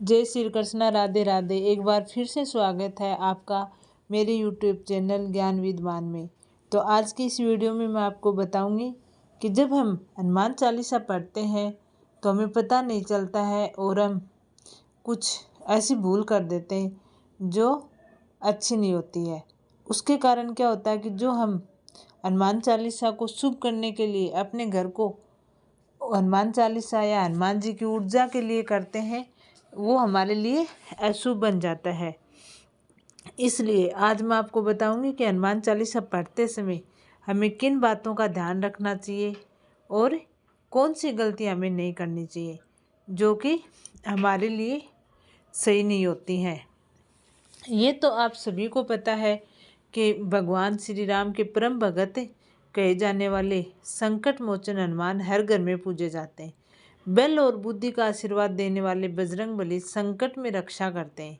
जय श्री कृष्णा, राधे राधे। एक बार फिर से स्वागत है आपका मेरे YouTube चैनल ज्ञान विद्वान में। तो आज की इस वीडियो में मैं आपको बताऊंगी कि जब हम हनुमान चालीसा पढ़ते हैं तो हमें पता नहीं चलता है और हम कुछ ऐसी भूल कर देते हैं जो अच्छी नहीं होती है। उसके कारण क्या होता है कि जो हम हनुमान चालीसा को शुभ करने के लिए अपने घर को हनुमान चालीसा या हनुमान जी की ऊर्जा के लिए करते हैं, वो हमारे लिए अशुभ बन जाता है। इसलिए आज मैं आपको बताऊंगी कि हनुमान चालीसा पढ़ते समय हमें किन बातों का ध्यान रखना चाहिए और कौन सी गलतियां हमें नहीं करनी चाहिए जो कि हमारे लिए सही नहीं होती हैं। ये तो आप सभी को पता है कि भगवान श्री राम के परम भगत कहे जाने वाले संकट मोचन हनुमान हर घर में पूजे जाते हैं। बल और बुद्धि का आशीर्वाद देने वाले बजरंगबली संकट में रक्षा करते हैं।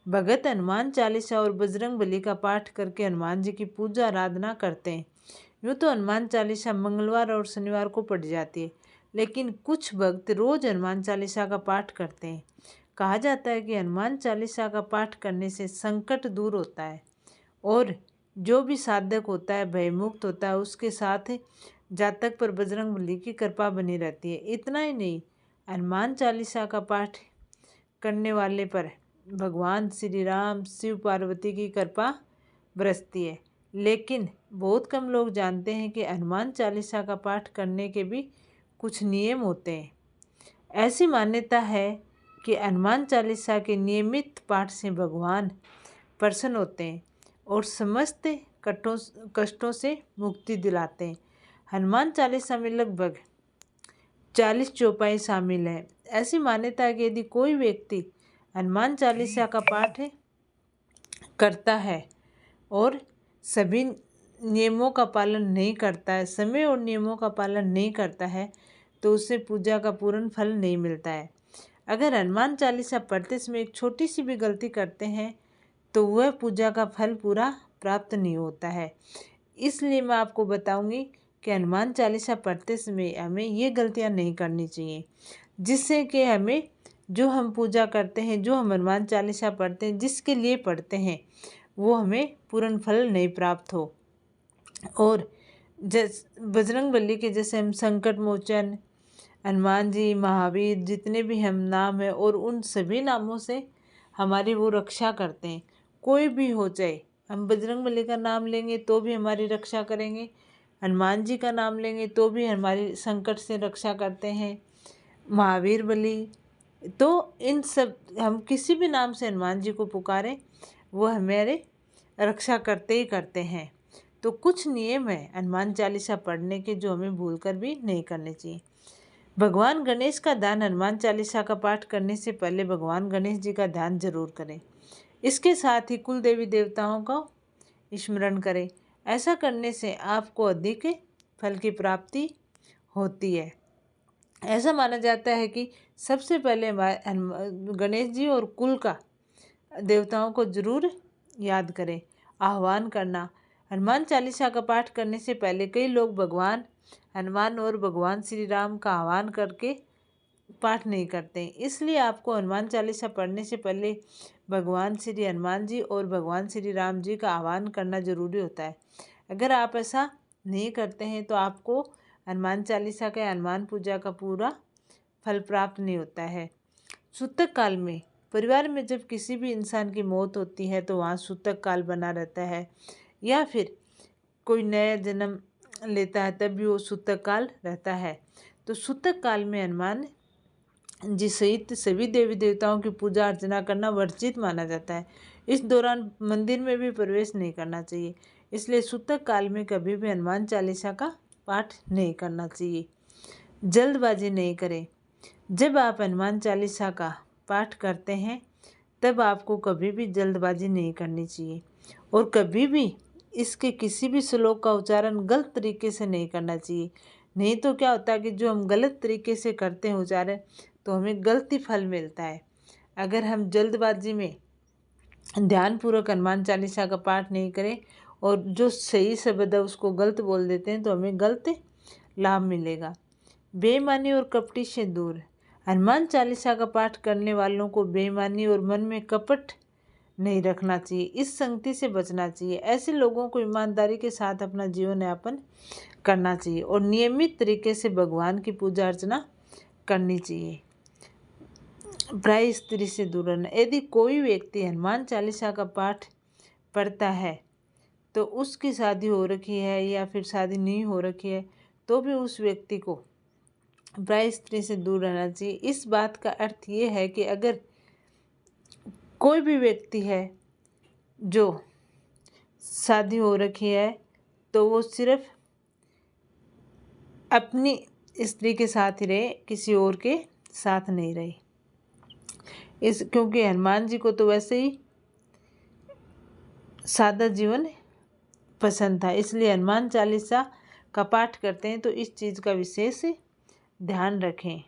भगत हनुमान चालीसा और बजरंगबली का पाठ करके हनुमान जी की पूजा आराधना करते हैं। यूँ तो हनुमान चालीसा मंगलवार और शनिवार को पढ़ी जाती है, लेकिन कुछ भक्त रोज हनुमान चालीसा का पाठ करते हैं। कहा जाता है कि हनुमान चालीसा का पाठ करने से संकट दूर होता है और जो भी साधक होता है भयमुक्त होता है, उसके साथ जातक पर बजरंगबली की कृपा बनी रहती है। इतना ही नहीं, हनुमान चालीसा का पाठ करने वाले पर भगवान श्री राम शिव पार्वती की कृपा बरसती है। लेकिन बहुत कम लोग जानते हैं कि हनुमान चालीसा का पाठ करने के भी कुछ नियम होते हैं। ऐसी मान्यता है कि हनुमान चालीसा के नियमित पाठ से भगवान प्रसन्न होते हैं और समस्त कष्टों से मुक्ति दिलाते हैं। हनुमान चालीसा में लगभग 40 चौपाई शामिल है। ऐसी मान्यता है कि यदि कोई व्यक्ति हनुमान चालीसा का पाठ करता है और सभी नियमों का पालन नहीं करता है, समय और नियमों का पालन नहीं करता है, तो उसे पूजा का पूर्ण फल नहीं मिलता है। अगर हनुमान चालीसा पढ़ते समय एक छोटी सी भी गलती करते हैं तो वह पूजा का फल पूरा प्राप्त नहीं होता है। इसलिए मैं आपको बताऊंगी कि हनुमान चालीसा पढ़ते समय हमें ये गलतियां नहीं करनी चाहिए, जिससे कि हमें जो हम पूजा करते हैं, जो हम हनुमान चालीसा पढ़ते हैं, जिसके लिए पढ़ते हैं, वो हमें पूर्ण फल नहीं प्राप्त हो। और बजरंगबली के जैसे हम संकट मोचन, हनुमान जी, महावीर, जितने भी हम नाम हैं और उन सभी नामों से हमारी वो रक्षा करते हैं। कोई भी हो जाए, हम बजरंगबली का नाम लेंगे तो भी हमारी रक्षा करेंगे, हनुमान जी का नाम लेंगे तो भी हमारी संकट से रक्षा करते हैं, महावीर बली। तो इन सब, हम किसी भी नाम से हनुमान जी को पुकारें, वो हमारे रक्षा करते ही करते हैं। तो कुछ नियम है हनुमान चालीसा पढ़ने के जो हमें भूल कर भी नहीं करने चाहिए। भगवान गणेश का ध्यान हनुमान चालीसा का पाठ करने से पहले भगवान गणेश जी का ध्यान जरूर करें। इसके साथ ही कुल देवी देवताओं का स्मरण करें। ऐसा करने से आपको अधिक फल की प्राप्ति होती है। ऐसा माना जाता है कि सबसे पहले गणेश जी और कुल का देवताओं को जरूर याद करें। आह्वान करना, हनुमान चालीसा का पाठ करने से पहले कई लोग भगवान हनुमान और भगवान श्री राम का आह्वान करके पाठ नहीं करते हैं। इसलिए आपको हनुमान चालीसा पढ़ने से पहले भगवान श्री हनुमान जी और भगवान श्री राम जी का आह्वान करना जरूरी होता है। अगर आप ऐसा नहीं करते हैं तो आपको हनुमान चालीसा का, हनुमान पूजा का पूरा फल प्राप्त नहीं होता है। सूतक काल में परिवार में जब किसी भी इंसान की मौत होती है तो वहाँ सूतक काल बना रहता है, या फिर कोई नया जन्म लेता है तब भी वो सूतक काल रहता है। तो सूतक काल में हनुमान जी सहित सभी देवी देवताओं की पूजा अर्चना करना वर्जित माना जाता है। इस दौरान मंदिर में भी प्रवेश नहीं करना चाहिए। इसलिए सूतक काल में कभी भी हनुमान चालीसा का पाठ नहीं करना चाहिए। जल्दबाजी नहीं करें। जब आप हनुमान चालीसा का पाठ करते हैं तब आपको कभी भी जल्दबाजी नहीं करनी चाहिए और कभी भी इसके किसी भी श्लोक का उच्चारण गलत तरीके से नहीं करना चाहिए। नहीं तो क्या होता है कि जो हम गलत तरीके से करते हैं उच्चारण, तो हमें गलती फल मिलता है। अगर हम जल्दबाजी में ध्यानपूर्वक हनुमान चालीसा का पाठ नहीं करें और जो सही शब्द है उसको गलत बोल देते हैं तो हमें गलत लाभ मिलेगा। बेईमानी और कपटी से दूर, हनुमान चालीसा का पाठ करने वालों को बेईमानी और मन में कपट नहीं रखना चाहिए। इस संगति से बचना चाहिए। ऐसे लोगों को ईमानदारी के साथ अपना जीवन यापन करना चाहिए और नियमित तरीके से भगवान की पूजा अर्चना करनी चाहिए। पराई स्त्री से दूर रहना। यदि कोई व्यक्ति हनुमान चालीसा का पाठ पढ़ता है तो उसकी शादी हो रखी है या फिर शादी नहीं हो रखी है तो भी उस व्यक्ति को पराई स्त्री से दूर रहना चाहिए। इस बात का अर्थ ये है कि अगर कोई भी व्यक्ति है जो शादी हो रखी है तो वो सिर्फ अपनी स्त्री के साथ ही रहे, किसी और के साथ नहीं रहे। क्योंकि हनुमान जी को तो वैसे ही सादा जीवन पसंद था, इसलिए हनुमान चालीसा का पाठ करते हैं तो इस चीज़ का विशेष ध्यान रखें।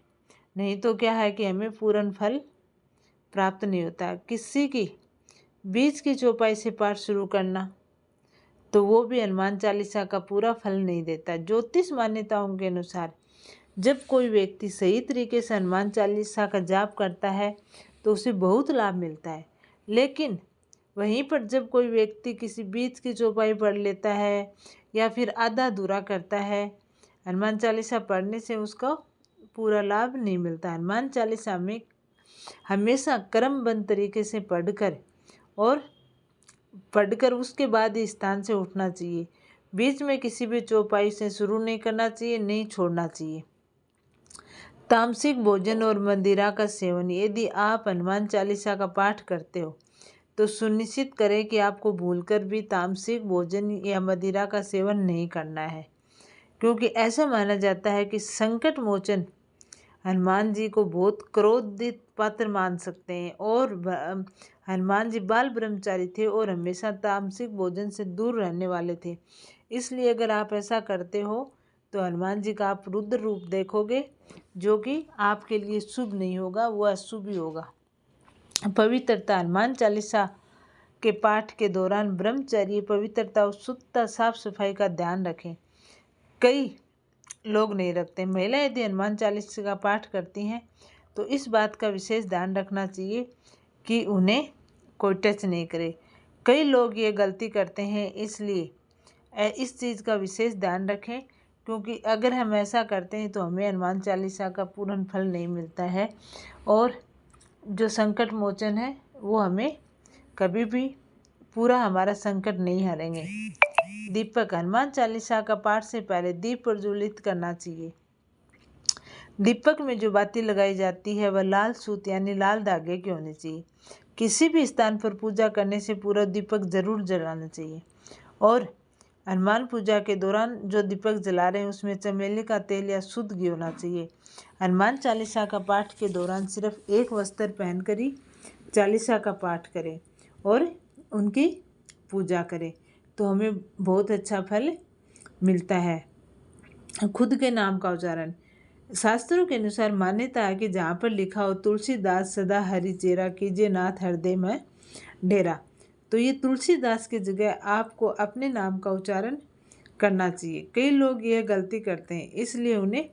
नहीं तो क्या है कि हमें पूर्ण फल प्राप्त नहीं होता। किसी की बीच की चौपाई से पाठ शुरू करना तो वो भी हनुमान चालीसा का पूरा फल नहीं देता। ज्योतिष मान्यताओं के अनुसार जब कोई व्यक्ति सही तरीके से हनुमान चालीसा का जाप करता है तो उसे बहुत लाभ मिलता है, लेकिन वहीं पर जब कोई व्यक्ति किसी बीच की चौपाई पढ़ लेता है या फिर आधा अधूरा करता है, हनुमान चालीसा पढ़ने से उसका पूरा लाभ नहीं मिलता। हनुमान चालीसा में हमेशा क्रमबद्ध तरीके से पढ़कर उसके बाद ही स्थान से उठना चाहिए। बीच में किसी भी चौपाई से शुरू नहीं करना चाहिए, नहीं छोड़ना चाहिए। तामसिक भोजन और मदिरा का सेवन। यदि आप हनुमान चालीसा का पाठ करते हो तो सुनिश्चित करें कि आपको भूलकर भी तामसिक भोजन या मदिरा का सेवन नहीं करना है, क्योंकि ऐसा माना जाता है कि संकट मोचन हनुमान जी को बहुत क्रोधित पात्र मान सकते हैं और हनुमान जी बाल ब्रह्मचारी थे और हमेशा तामसिक भोजन से दूर रहने वाले थे। इसलिए अगर आप ऐसा करते हो तो हनुमान जी का आप रुद्र रूप देखोगे, जो कि आपके लिए शुभ नहीं होगा, वह अशुभ ही होगा। पवित्रता। हनुमान चालीसा के पाठ के दौरान ब्रह्मचर्य, पवित्रता और शुद्धता, साफ सफाई का ध्यान रखें। कई लोग नहीं रखते। महिलाएं यदि हनुमान चालीसा का पाठ करती हैं तो इस बात का विशेष ध्यान रखना चाहिए कि उन्हें कोई टच नहीं करे। कई लोग ये गलती करते हैं, इसलिए इस चीज़ का विशेष ध्यान रखें, क्योंकि अगर हम ऐसा करते हैं तो हमें हनुमान चालीसा का पूर्ण फल नहीं मिलता है और जो संकट मोचन है वो हमें कभी भी पूरा हमारा संकट नहीं हरेंगे। दीपक। हनुमान चालीसा का पाठ से पहले दीप प्रज्वलित करना चाहिए। दीपक में जो बाती लगाई जाती है वह लाल सूत यानी लाल धागे की होनी चाहिए। किसी भी स्थान पर पूजा करने से पूरा दीपक जरूर जलाना चाहिए और हनुमान पूजा के दौरान जो दीपक जला रहे हैं उसमें चमेली का तेल या शुद्ध घी होना चाहिए। हनुमान चालीसा का पाठ के दौरान सिर्फ एक वस्त्र पहनकर ही चालीसा का पाठ करें और उनकी पूजा करें तो हमें बहुत अच्छा फल मिलता है। खुद के नाम का उच्चारण। शास्त्रों के अनुसार मान्यता है कि जहाँ पर लिखा हो तुलसीदास सदा हरि चेरा कीजिए नाथ हृदय में डेरा, तो ये तुलसीदास की जगह आपको अपने नाम का उच्चारण करना चाहिए। कई लोग यह गलती करते हैं, इसलिए उन्हें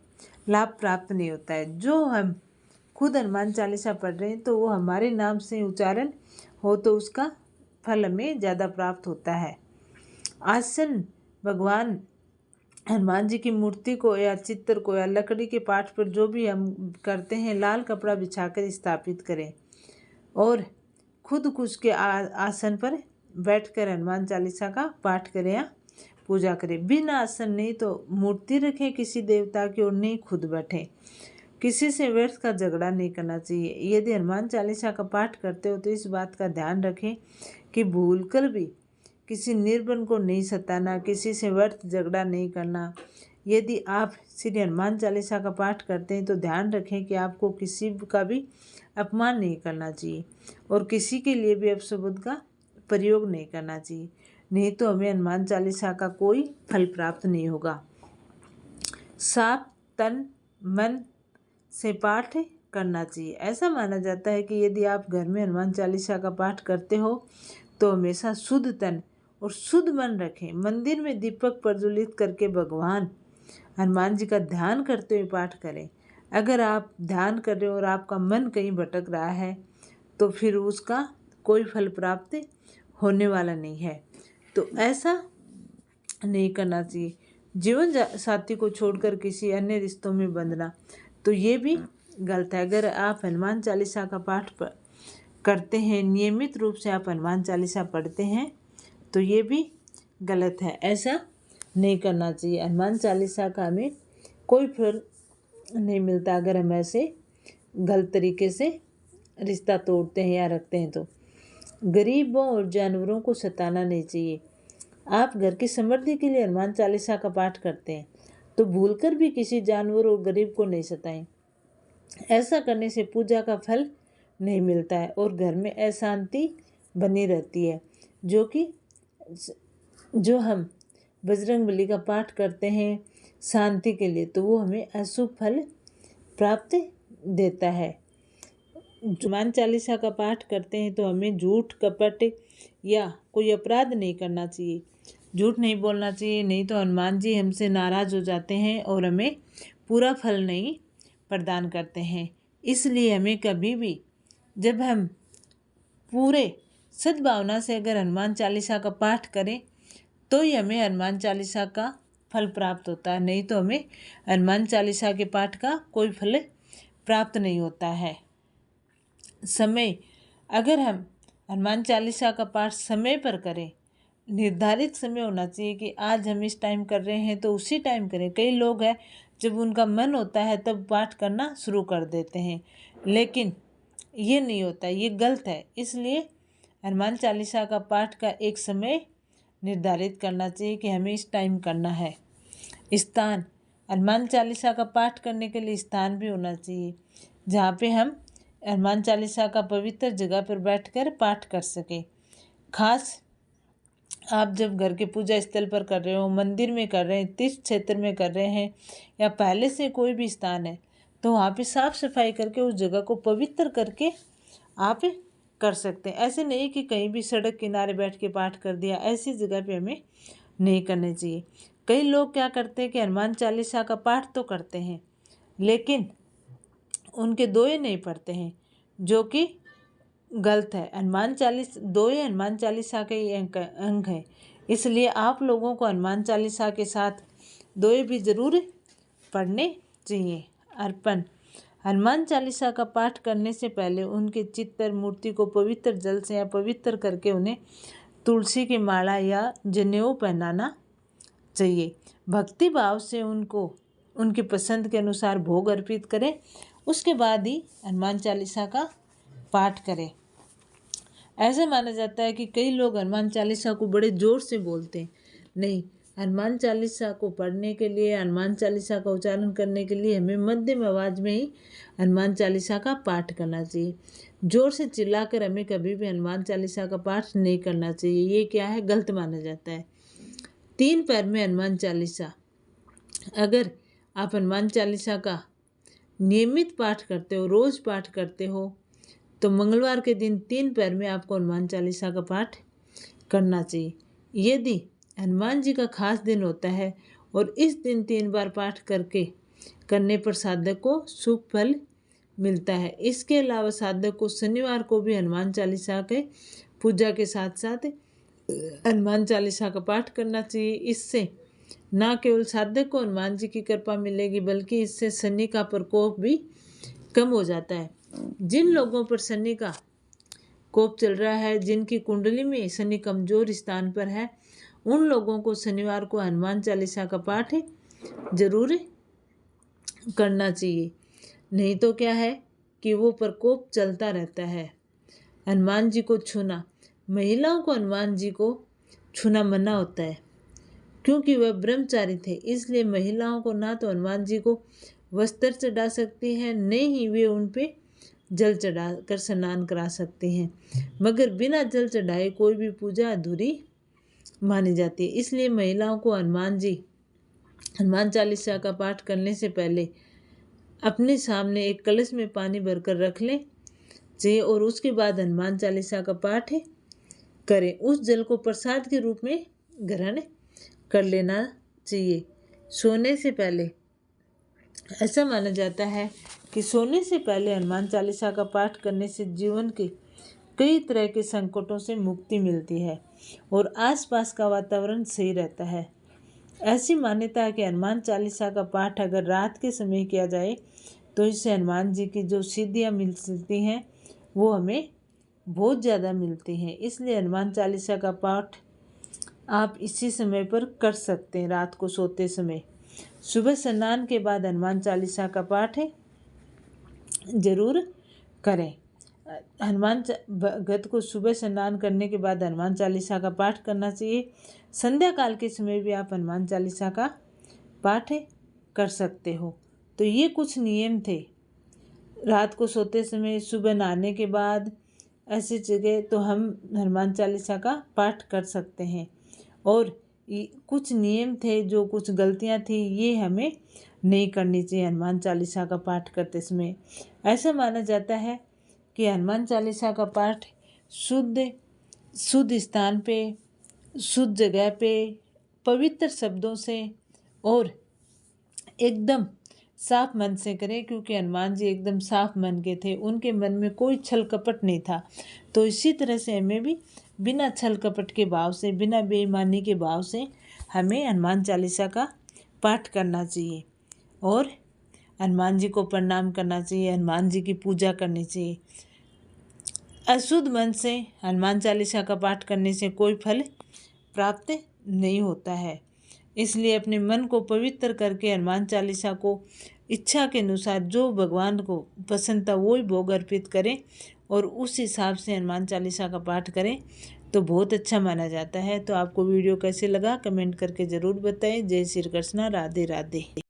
लाभ प्राप्त नहीं होता है। जो हम खुद हनुमान चालीसा पढ़ रहे हैं तो वो हमारे नाम से उच्चारण हो तो उसका फल हमें ज़्यादा प्राप्त होता है। आसन। भगवान हनुमान जी की मूर्ति को या चित्र को या लकड़ी के पाठ पर जो भी हम करते हैं लाल कपड़ा बिछाकर स्थापित करें और खुद कुछ के आसन पर बैठकर हनुमान चालीसा का पाठ करें या पूजा करें। बिना आसन नहीं तो मूर्ति रखें किसी देवता की और नहीं खुद बैठें। किसी से व्यर्थ का झगड़ा नहीं करना चाहिए। यदि हनुमान चालीसा का पाठ करते हो तो इस बात का ध्यान रखें कि भूलकर भी किसी निर्बन को नहीं सताना, किसी से व्यर्थ झगड़ा नहीं करना। यदि आप श्री हनुमान चालीसा का पाठ करते हैं तो ध्यान रखें कि आपको किसी का भी अपमान नहीं करना चाहिए और किसी के लिए भी अपशब्द का प्रयोग नहीं करना चाहिए, नहीं तो हमें हनुमान चालीसा का कोई फल प्राप्त नहीं होगा। साफ तन मन से पाठ करना चाहिए। ऐसा माना जाता है कि यदि आप घर में हनुमान चालीसा का पाठ करते हो तो हमेशा शुद्ध तन और शुद्ध मन रखें। मंदिर में दीपक प्रज्वलित करके भगवान हनुमान जी का ध्यान करते हुए पाठ करें। अगर आप ध्यान कर रहे हो और आपका मन कहीं भटक रहा है तो फिर उसका कोई फल प्राप्त होने वाला नहीं है। तो ऐसा नहीं करना चाहिए। जीवन साथी को छोड़कर किसी अन्य रिश्तों में बंधना, तो ये भी गलत है। अगर आप हनुमान चालीसा का पाठ करते हैं, नियमित रूप से आप हनुमान चालीसा पढ़ते हैं, तो ये भी गलत है। ऐसा नहीं करना चाहिए। हनुमान चालीसा का हमें कोई फल नहीं मिलता अगर हम ऐसे गलत तरीके से रिश्ता तोड़ते हैं या रखते हैं। तो गरीबों और जानवरों को सताना नहीं चाहिए। आप घर की समृद्धि के लिए हनुमान चालीसा का पाठ करते हैं तो भूलकर भी किसी जानवर और गरीब को नहीं सताएं। ऐसा करने से पूजा का फल नहीं मिलता है और घर में अशांति बनी रहती है। जो हम बजरंगबली का पाठ करते हैं शांति के लिए, तो वो हमें अशुभ फल प्राप्त देता है। हनुमान चालीसा का पाठ करते हैं तो हमें झूठ, कपट या कोई अपराध नहीं करना चाहिए। झूठ नहीं बोलना चाहिए, नहीं तो हनुमान जी हमसे नाराज़ हो जाते हैं और हमें पूरा फल नहीं प्रदान करते हैं। इसलिए हमें कभी भी, जब हम पूरे सद्भावना से अगर हनुमान चालीसा का पाठ करें तो ही हमें हनुमान चालीसा का फल प्राप्त होता है, नहीं तो हमें हनुमान चालीसा के पाठ का कोई फल प्राप्त नहीं होता है। समय, अगर हम हनुमान चालीसा का पाठ समय पर करें, निर्धारित समय होना चाहिए कि आज हम इस टाइम कर रहे हैं तो उसी टाइम करें। कई लोग हैं जब उनका मन होता है तब पाठ करना शुरू कर देते हैं, लेकिन ये नहीं होता, ये गलत है। इसलिए हनुमान चालीसा का पाठ का एक समय निर्धारित करना चाहिए कि हमें इस टाइम करना है। स्थान, हनुमान चालीसा का पाठ करने के लिए स्थान भी होना चाहिए जहाँ पे हम हनुमान चालीसा का पवित्र जगह पर बैठकर पाठ कर सकें। खास आप जब घर के पूजा स्थल पर कर रहे हो, मंदिर में कर रहे हैं, तीर्थ क्षेत्र में कर रहे हैं या पहले से कोई भी स्थान है, तो वहाँ पे साफ सफाई करके उस जगह को पवित्र करके आप कर सकते हैं। ऐसे नहीं कि कहीं भी सड़क किनारे बैठ के पाठ कर दिया, ऐसी जगह पे हमें नहीं करनी चाहिए। कई लोग क्या करते हैं कि हनुमान चालीसा का पाठ तो करते हैं लेकिन उनके दोहे नहीं पढ़ते हैं, जो कि गलत है। दोहे हनुमान चालीसा के ही अंग है, इसलिए आप लोगों को हनुमान चालीसा के साथ दोहे भी जरूर पढ़ने चाहिए। अर्पण, हनुमान चालीसा का पाठ करने से पहले उनके चित्र, मूर्ति को पवित्र जल से या पवित्र करके उन्हें तुलसी की माला या जनेऊ पहनाना चाहिए। भक्ति भाव से उनको उनकी पसंद के अनुसार भोग अर्पित करें, उसके बाद ही हनुमान चालीसा का पाठ करें। ऐसा माना जाता है कि कई लोग हनुमान चालीसा को बड़े जोर से बोलते हैं। नहीं, हनुमान चालीसा को पढ़ने के लिए, हनुमान चालीसा का उच्चारण करने के लिए हमें मध्यम आवाज़ में ही हनुमान चालीसा का पाठ करना चाहिए। जोर से चिल्लाकर हमें कभी भी हनुमान चालीसा का पाठ नहीं करना चाहिए। ये क्या है, गलत माना जाता है। 3 पैर में हनुमान चालीसा, अगर आप हनुमान चालीसा का नियमित पाठ करते हो, रोज पाठ करते हो, तो मंगलवार के दिन 3 पैर में आपको हनुमान चालीसा का पाठ करना चाहिए। यदि हनुमान जी का खास दिन होता है और इस दिन 3 बार पाठ करने पर साधक को शुभ फल मिलता है। इसके अलावा साधक को शनिवार को भी हनुमान चालीसा के पूजा के साथ साथ हनुमान चालीसा का पाठ करना चाहिए। इससे न केवल साधक को हनुमान जी की कृपा मिलेगी, बल्कि इससे शनि का प्रकोप भी कम हो जाता है। जिन लोगों पर शनि का कोप चल रहा है, जिनकी कुंडली में शनि कमजोर स्थान पर है, उन लोगों को शनिवार को हनुमान चालीसा का पाठ जरूर करना चाहिए। नहीं तो क्या है कि वो प्रकोप चलता रहता है। हनुमान जी को छूना, महिलाओं को हनुमान जी को छूना मना होता है क्योंकि वह ब्रह्मचारी थे। इसलिए महिलाओं को ना तो हनुमान जी को वस्त्र चढ़ा सकती हैं, न ही वे उन पे जल चढ़ा कर स्नान करा सकती हैं। मगर बिना जल चढ़ाए कोई भी पूजा अधूरी मानी जाती है। इसलिए महिलाओं को हनुमान चालीसा का पाठ करने से पहले अपने सामने एक कलश में पानी भरकर रख लें चाहिए और उसके बाद हनुमान चालीसा का पाठ करें। उस जल को प्रसाद के रूप में ग्रहण कर लेना चाहिए। सोने से पहले ऐसा माना जाता है कि सोने से पहले हनुमान चालीसा का पाठ करने से जीवन के कई तरह के संकटों से मुक्ति मिलती है और आसपास का वातावरण सही रहता है। ऐसी मान्यता है कि हनुमान चालीसा का पाठ अगर रात के समय किया जाए तो इससे हनुमान जी की जो सिद्धियाँ मिलती हैं वो हमें बहुत ज़्यादा मिलती हैं। इसलिए हनुमान चालीसा का पाठ आप इसी समय पर कर सकते हैं, रात को सोते समय। सुबह स्नान के बाद हनुमान चालीसा का पाठ जरूर करें। हनुमान भगत को सुबह स्नान करने के बाद हनुमान चालीसा का पाठ करना चाहिए। संध्या काल के समय भी आप हनुमान चालीसा का पाठ कर सकते हो। तो ये कुछ नियम थे। रात को सोते समय, सुबह नहाने के बाद, ऐसी जगह तो हम हनुमान चालीसा का पाठ कर सकते हैं। और कुछ नियम थे, जो कुछ गलतियां थी, ये हमें नहीं करनी चाहिए हनुमान चालीसा का पाठ करते समय। ऐसा माना जाता है कि हनुमान चालीसा का पाठ शुद्ध स्थान पे, शुद्ध जगह पे, पवित्र शब्दों से और एकदम साफ मन से करें, क्योंकि हनुमान जी एकदम साफ मन के थे। उनके मन में कोई छल कपट नहीं था। तो इसी तरह से हमें भी बिना छल कपट के भाव से, बिना बेईमानी के भाव से हमें हनुमान चालीसा का पाठ करना चाहिए और हनुमान जी को प्रणाम करना चाहिए, हनुमान जी की पूजा करनी चाहिए। अशुद्ध मन से हनुमान चालीसा का पाठ करने से कोई फल प्राप्त नहीं होता है। इसलिए अपने मन को पवित्र करके हनुमान चालीसा को इच्छा के अनुसार जो भगवान को पसंद था वो ही भोग अर्पित करें और उस हिसाब से हनुमान चालीसा का पाठ करें तो बहुत अच्छा माना जाता है। तो आपको वीडियो कैसे लगा कमेंट करके ज़रूर बताएं। जय श्री कृष्णा, राधे राधे।